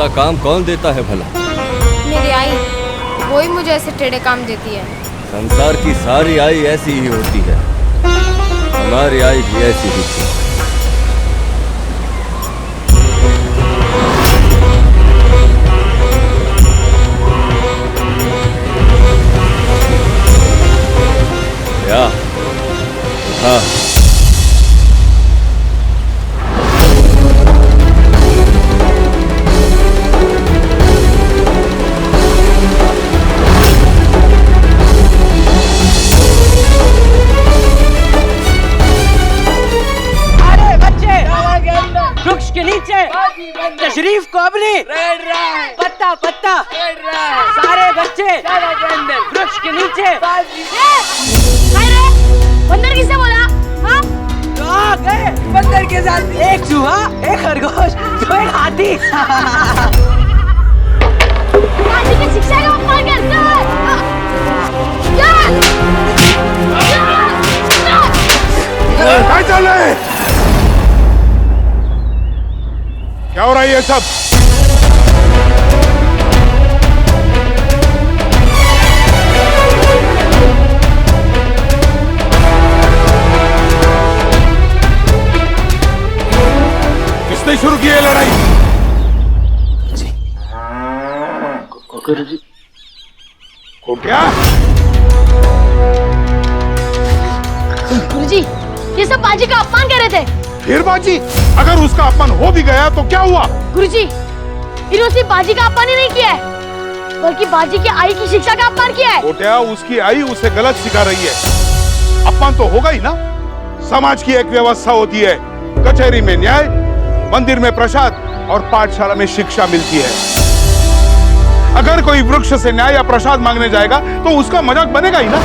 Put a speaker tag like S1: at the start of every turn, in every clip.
S1: ऐसा काम कौन देता है भला?
S2: मेरी आई, वही मुझे ऐसे टेढ़े काम देती है।
S1: संसार की सारी आई ऐसी ही होती है, हमारी आई भी ऐसी ही थी। क्या? हाँ।
S3: तशरीफ कोबली, पत्ता पत्ता, सारे बच्चे वृक्ष के नीचे।
S2: बंदर किससे बोला? हाँ?
S3: कहाँ गए बंदर के साथ? एक चूहा, एक खरगोश, तो एक हाथी।
S2: हाथी की शिक्षा का अपमान करता है।
S4: क्या चल रहा है? क्या हो रहा है ये सब? किसने शुरू की है लड़ाई? गुरुजी को क्या?
S2: गुरुजी, ये सब बाजी का अपमान कर रहे थे।
S4: फिर बाजी? अगर उसका अपमान हो भी गया तो क्या हुआ?
S2: गुरुजी, इन्होंने सिर्फ बाजी का अपमान ही नहीं किया है, बल्कि बाजी की आई की शिक्षा का अपमान किया है।
S4: कोटिया, उसकी आई उसे गलत सिखा रही है। अपमान तो होगा ही ना। समाज की एक व्यवस्था होती है, कचहरी में न्याय, मंदिर में प्रसाद और पाठशाला में शिक्षा मिलती है। अगर कोई वृक्ष से न्याय या प्रसाद मांगने जाएगा तो उसका मजाक बनेगा ही ना।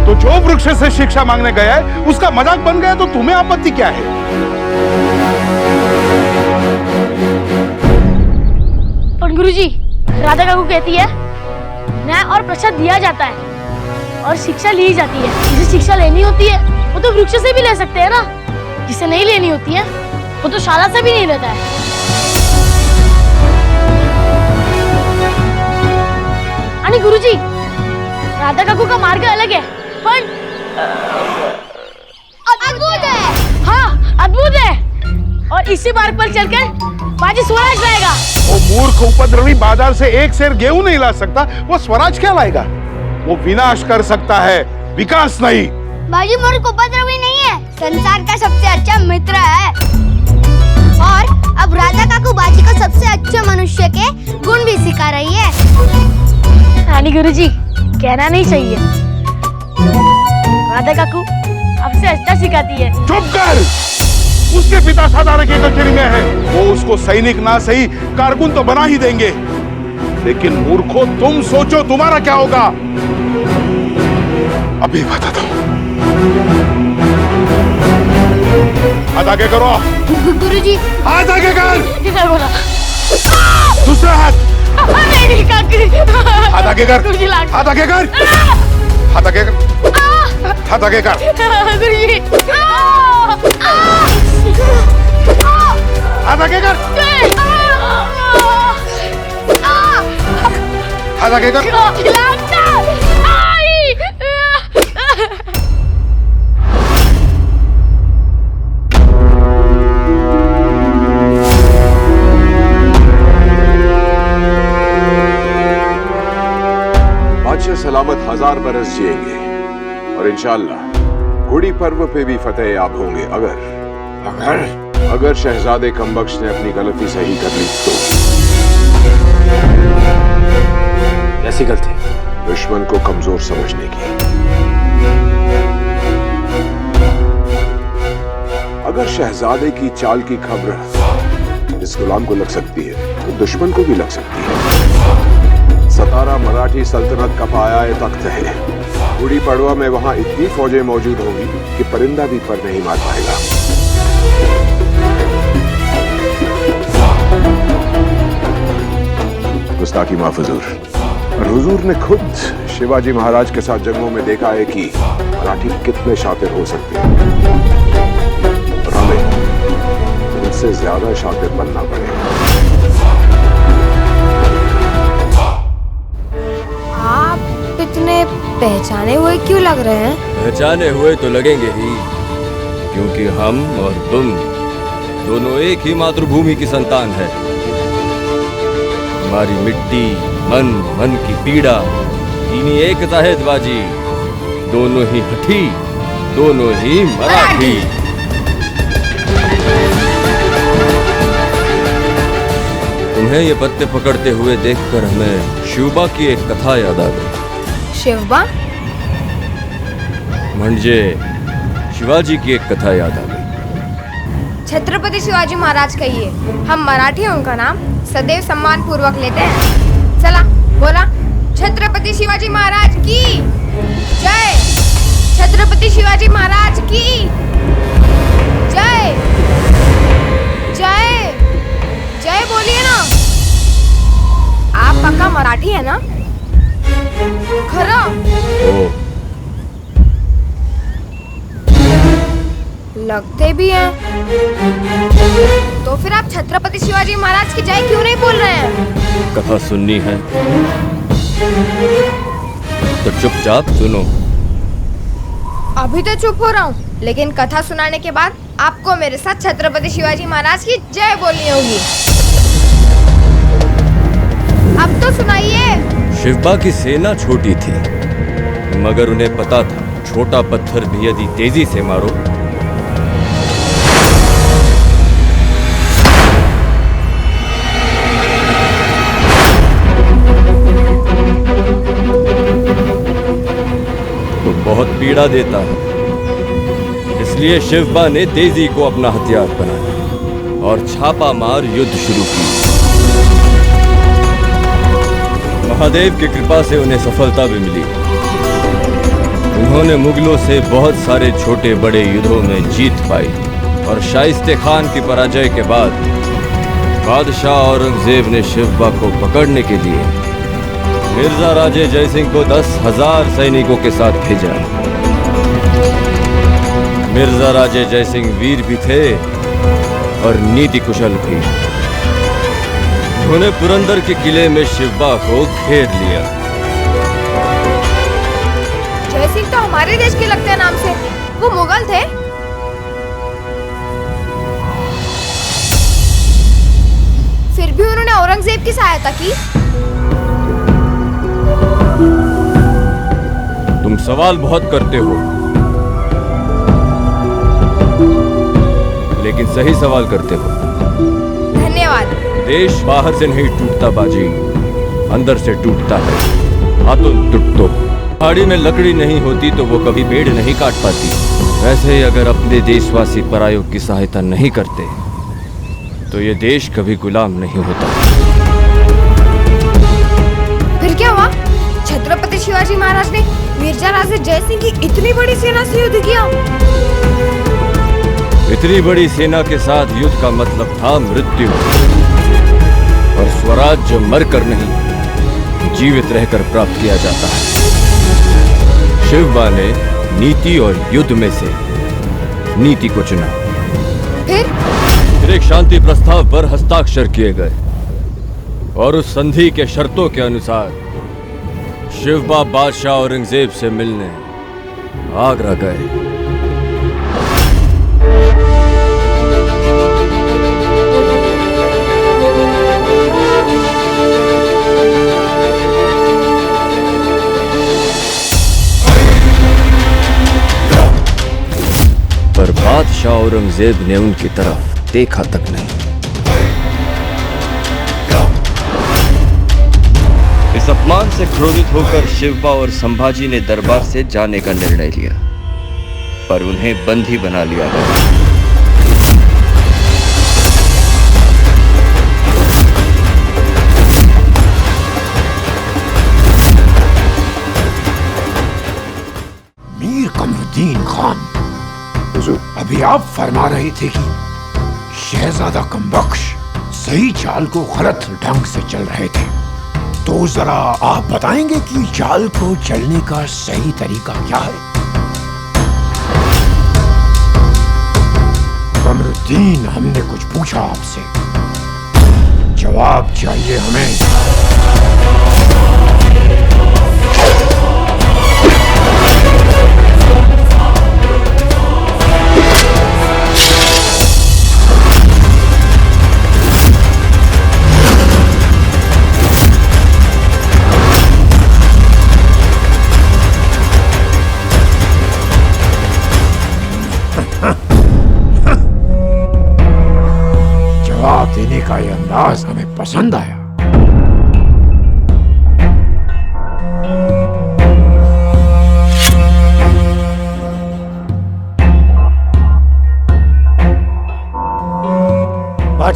S4: तो जो वृक्ष से शिक्षा मांगने गया है उसका मजाक बन गया तो तुम्हें आपत्ति क्या है?
S2: पर गुरुजी, राधा काकू कहती है न्याय और प्रसाद दिया जाता है और शिक्षा ली जाती है। जिसे शिक्षा लेनी होती है वो तो वृक्ष से भी ले सकते हैं ना। जिसे नहीं लेनी होती है वो तो शाला से भी नहीं लेता है। अरे गुरुजी, राधा काकू का मार्ग अलग है पर अद्भुत है। हाँ, अद्भुत है। और इसी मार्ग पर चलकर बाजी स्वराज लाएगा।
S4: वो मूर्ख उपद्रवी बाजार से एक सेर गेहूं नहीं ला सकता, वो स्वराज क्या लाएगा? वो विनाश कर सकता है, विकास नहीं।
S5: बाजी मूर्ख उपद्रवी नहीं है, संसार का सबसे अच्छा मित्र है। और अब राधा काकू बाजी को सबसे अच्छे मनुष्य के गुण भी सिखा रही है।
S2: रानी गुरुजी, कहना नहीं चाहिए, राधा काकू आपसे अच्छा सिखाती है।
S4: चुप कर। उसके पिता साधारण की कचहरी में है, वो उसको सैनिक ना सही कारकुन तो बना ही देंगे। लेकिन मूर्खों, तुम सोचो तुम्हारा क्या होगा। अभी बताता हूँ। हाथ आगे करो।
S5: गुरुजी,
S4: हाथ आगे कर।
S2: किधर बोला?
S4: दूसरा हाथ।
S2: नहीं काकू।
S4: हाथ आगे कर।
S2: गुरुजी लाग।
S4: हाथ आगे कर। हाथ आगे कर। हाथ आगे कर।
S2: गुरुजी।
S4: हाथ आगे कर। हाथ आगे कर।
S6: बादशाह सलामत 1000 बरस जिएंगे और इंशाअल्लाह गुड़ी पर्व पे भी फतेह याब होंगे। अगर शहजादे कमबख्श ने अपनी गलती सही कर ली तो।
S7: ऐसी गलती?
S6: दुश्मन को कमजोर समझने की। अगर शहजादे की चाल की खबर इस गुलाम को लग सकती है तो दुश्मन को भी लग सकती है। सतारा मराठी सल्तनत का पाया तख्त है। गुड़ी पड़वा में वहां इतनी फौजें मौजूद होंगी कि परिंदा भी पर नहीं मार पाएगा। गुस्ताखी माफ हुजूर। और हुजूर ने खुद शिवाजी महाराज के साथ जंगों में देखा है कि मराठी कितने शातिर हो सकते हैं और हमें उनसे ज्यादा शातिर बनना पड़ेगा।
S8: आप इतने पहचाने हुए क्यों लग रहे हैं?
S1: पहचाने हुए तो लगेंगे ही, क्योंकि हम और तुम दोनों एक ही मातृभूमि की संतान है। हमारी मिट्टी, मन, मन की पीड़ा, तीनी एक जाहिद बाजी, दोनों ही हठी, दोनों ही मराठी। तुम्हें ये पत्ते पकड़ते हुए देखकर हमें शिवबा की एक कथा याद आ गई।
S8: शिवबा?
S1: म्हणजे शिवाजी की एक कथा याद आ गई।
S8: छत्रपति शिवाजी महाराज कहिए, हम मराठी हैं, उनका नाम सदैव सम्मान पूर्वक लेते हैं। चला बोला, छत्रपति शिवाजी महाराज की जय, छत्रपति शिवाजी महाराज की जय, जय जय बोलिए ना। आप पक्का मराठी है ना? खरा?
S1: ओ,
S8: लगते भी हैं। तो फिर आप छत्रपति शिवाजी महाराज की जय क्यों नहीं बोल रहे हैं?
S1: कथा सुननी है तो चुपचाप सुनो।
S8: अभी तो चुप हो रहा हूँ, लेकिन कथा सुनाने के बाद आपको मेरे साथ छत्रपति शिवाजी महाराज की जय बोलनी होगी। अब तो सुनाइए।
S1: शिवबा की सेना छोटी थी, मगर उन्हें पता था छोटा पत्थर भी यदि तेजी से मारो तो बहुत पीड़ा देता है। इसलिए शिवबा ने तेजी को अपना हथियार बनाया और छापा मार युद्ध शुरू की। महादेव की कृपा से उन्हें सफलता भी मिली। उन्होंने मुगलों से बहुत सारे छोटे बड़े युद्धों में जीत पाई और शाइस्ते खान की पराजय के बाद बादशाह औरंगजेब ने शिवबा को पकड़ने के लिए मिर्जा राजे जयसिंह को 10,000 सैनिकों के साथ भेजा। मिर्जा राजे जयसिंह वीर भी थे और नीति कुशल भी। उन्होंने पुरंदर के किले में शिवबा को घेर लिया।
S8: जयसिंह तो हमारे देश के लगते हैं नाम से, वो मुगल थे। फिर भी उन्होंने औरंगजेब की सहायता की।
S1: तुम सवाल बहुत करते हो, लेकिन सही सवाल करते हो।
S8: धन्यवाद।
S1: देश बाहर से नहीं टूटता बाजी, अंदर से टूटता है। आतुन टूटतो। पहाड़ी में लकड़ी नहीं होती तो वो कभी पेड़ नहीं काट पाती। वैसे ही अगर अपने देशवासी परायों की सहायता नहीं करते तो ये देश कभी गुलाम नहीं होता।
S8: फिर क्या हुआ? छत्रपति शिवाजी महाराज ने मिर्जा राजे जयसिंह की इतनी बड़ी सेना से युद्ध किया।
S1: इतनी बड़ी सेना के साथ युद्ध का मतलब था मृत्यु, और स्वराज्य मरकर नहीं जीवित रहकर प्राप्त किया जाता है। शिवबा ने नीति और युद्ध में से नीति को चुना।
S8: फिर
S1: एक शांति प्रस्ताव पर हस्ताक्षर किए गए और उस संधि के शर्तों के अनुसार शिवबा बादशाह औरंगजेब से मिलने आगरा गए। पर बादशाह औरंगजेब ने उनकी तरफ देखा तक नहीं। इस अपमान से क्रोधित होकर शिवबा और संभाजी ने दरबार से जाने का निर्णय लिया, पर उन्हें बंदी बना लिया गया।
S9: मीर कमरुद्दीन खान, अभी आप फरमा रहे थे कि शहजादा कमबख्श सही चाल को गलत ढंग से चल रहे थे, तो जरा आप बताएंगे कि चाल को चलने का सही तरीका क्या है? कमरुद्दीन, हमने कुछ पूछा आपसे, जवाब चाहिए हमें।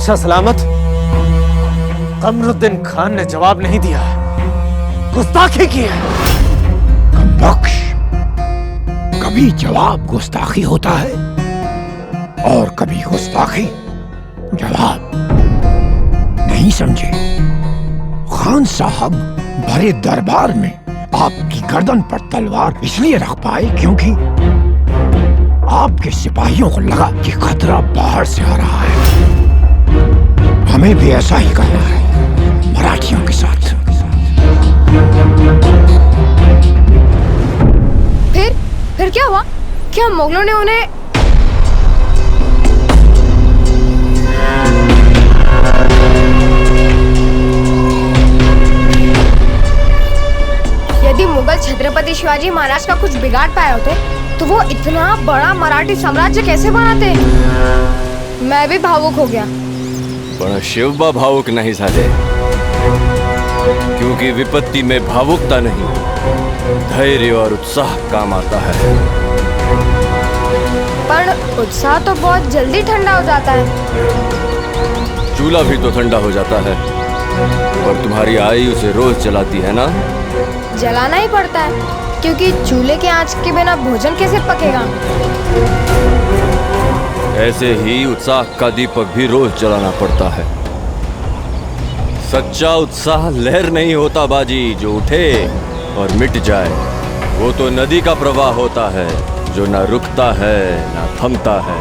S7: बादशाह सलामत। कमरुद्दीन खान ने जवाब नहीं दिया, गुस्ताखी की है।
S9: कमबख्श, कभी जवाब गुस्ताखी होता है और कभी गुस्ताखी जवाब। नहीं समझे? खान साहब भरे दरबार में आपकी गर्दन पर तलवार इसलिए रख पाए क्योंकि आपके सिपाहियों को लगा कि खतरा बाहर से आ रहा है। हमें भी ऐसा ही करना है मराठियों के साथ।
S8: फिर क्या हुआ? क्या मुगलों ने उन्हें यदि मुगल छत्रपति शिवाजी महाराज का कुछ बिगाड़ पाए होते तो वो इतना बड़ा मराठी साम्राज्य कैसे बनाते? मैं भी भावुक हो गया।
S1: पर शिवबा भावुक नहीं साधे, क्योंकि विपत्ति में भावुकता नहीं, धैर्य और उत्साह काम आता है।
S8: पर उत्साह तो बहुत जल्दी ठंडा हो जाता है।
S1: चूल्हा भी तो ठंडा हो जाता है, पर तुम्हारी आई उसे रोज जलाती है ना?
S8: जलाना ही पड़ता है, क्योंकि चूल्हे के आंच के बिना भोजन कैसे पकेगा।
S1: ऐसे ही उत्साह का दीपक भी रोज जलाना पड़ता है। सच्चा उत्साह लहर नहीं होता बाजी जो उठे और मिट जाए। वो तो नदी का प्रवाह होता है जो ना रुकता है ना थमता है।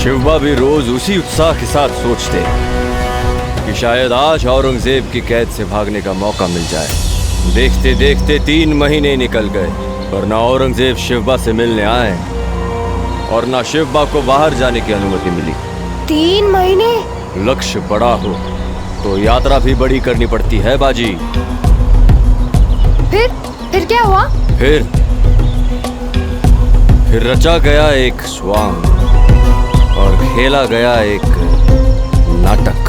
S1: शिवबा भी रोज उसी उत्साह के साथ सोचते कि शायद आज औरंगजेब की कैद से भागने का मौका मिल जाए। देखते देखते 3 महीने निकल गए, पर ना औरंगजेब शिवबा से मिलने आए और ना शिवबा को बाहर जाने की अनुमति मिली।
S8: 3 महीने?
S1: लक्ष्य बड़ा हो तो यात्रा भी बड़ी करनी पड़ती है बाजी।
S8: फिर क्या हुआ?
S1: फिर रचा गया एक स्वांग और खेला गया एक नाटक।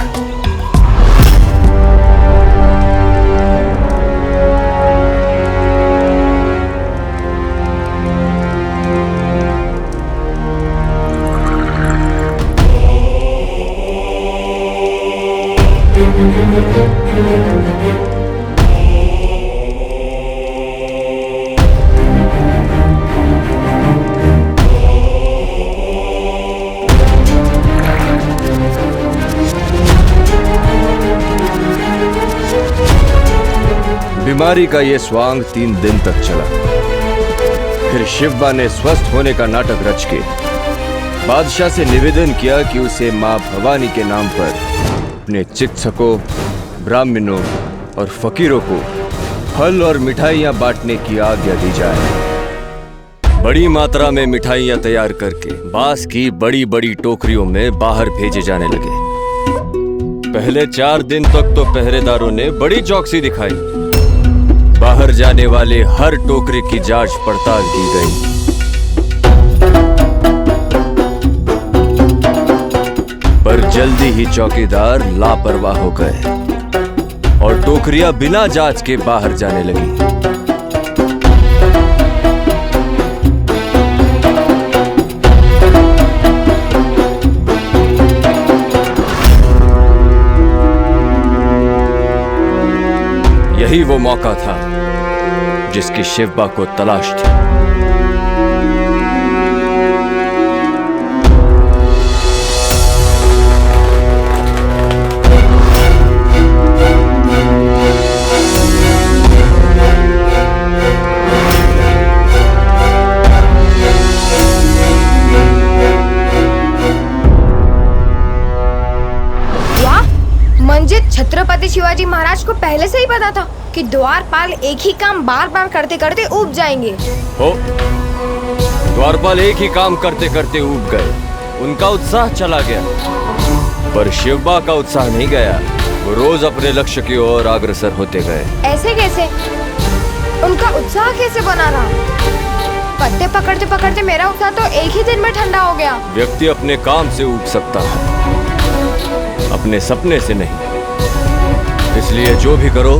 S1: बीमारी का ये स्वांग 3 दिन तक चला। फिर शिवबा ने स्वस्थ होने का नाटक रच के बादशाह से निवेदन किया कि उसे मां भवानी के नाम पर अपने चिकित्सकों, ब्राह्मणों और फकीरों को फल और मिठाइयां बांटने की आज्ञा दी जाए। बड़ी मात्रा में मिठाइयां तैयार करके बांस की बड़ी बड़ी टोकरियों में बाहर भेजे जाने लगे। पहले 4 दिन तक तो पहरेदारों ने बड़ी चौकसी दिखाई। बाहर जाने वाले हर टोकरी की जांच पड़ताल की गई। पर जल्दी ही चौकीदार लापरवाह हो गए और टोकरियां बिना जांच के बाहर जाने लगी। यही वो मौका था जिसकी शिवबा को तलाश थी।
S8: छत्रपति शिवाजी महाराज को पहले से ही पता था कि द्वारपाल एक ही काम बार बार करते करते ऊब जाएंगे।
S1: हो, द्वारपाल एक ही काम करते करते ऊब गए। उनका उत्साह चला गया, पर शिवबा का उत्साह नहीं गया। वो रोज अपने लक्ष्य की ओर अग्रसर होते गए।
S8: ऐसे कैसे? उनका उत्साह कैसे बना रहा? पत्ते पकड़ते पकड़ते मेरा उत्साह तो एक ही दिन में ठंडा हो गया।
S1: व्यक्ति अपने काम से ऊब सकता है, अपने सपने से नहीं। इसलिए जो भी करो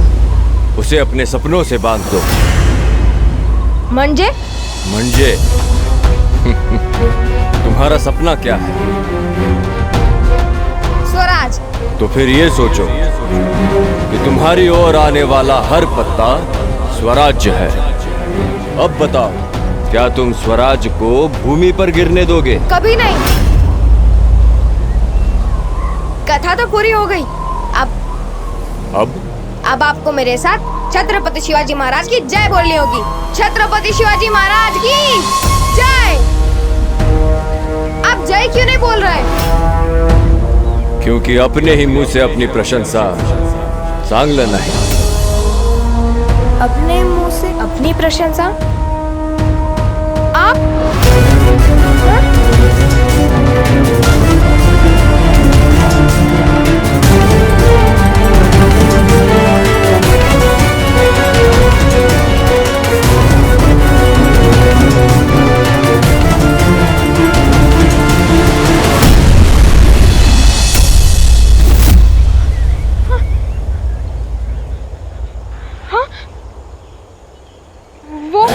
S1: उसे अपने सपनों से बांध दो।
S8: मंजे?
S1: तुम्हारा सपना क्या है? तो फिर ये सोचो कि तुम्हारी ओर आने वाला हर पत्ता स्वराज्य है। अब बताओ, क्या तुम स्वराज को भूमि पर गिरने दोगे?
S8: कभी नहीं। कथा तो पूरी हो गई। अब आपको मेरे साथ छत्रपति शिवाजी महाराज की जय बोलनी होगी। छत्रपति शिवाजी महाराज की जय। आप जय क्यों नहीं बोल रहे?
S1: क्योंकि अपने ही मुंह से अपनी प्रशंसा चांगलं नहीं।
S8: अपने मुंह से अपनी प्रशंसा? आप वो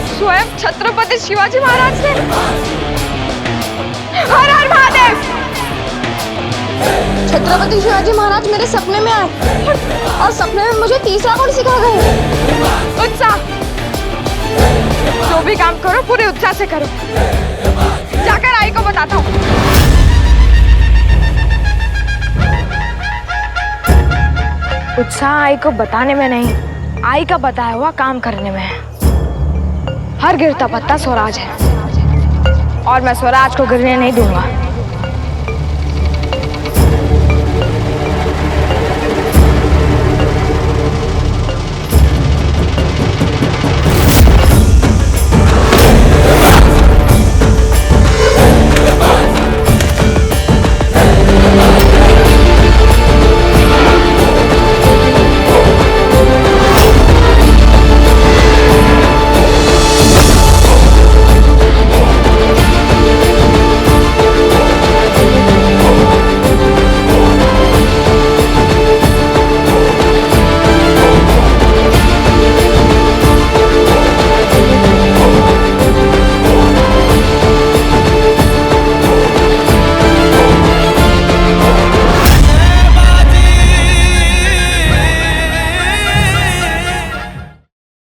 S8: स्वयं छत्रपति शिवाजी महाराज थे। हर हर महादेव। छत्रपति शिवाजी महाराज मेरे सपने में आए और सपने में मुझे तीसरा गुण सिखा गए, उत्साह। जो भी काम करो पूरे उत्साह से करो। जाकर आई को बताता हूँ। उत्साह आई को बताने में नहीं, आई का बताया हुआ काम करने में है। हर गिरता पत्ता स्वराज है और मैं स्वराज को गिरने नहीं दूंगा।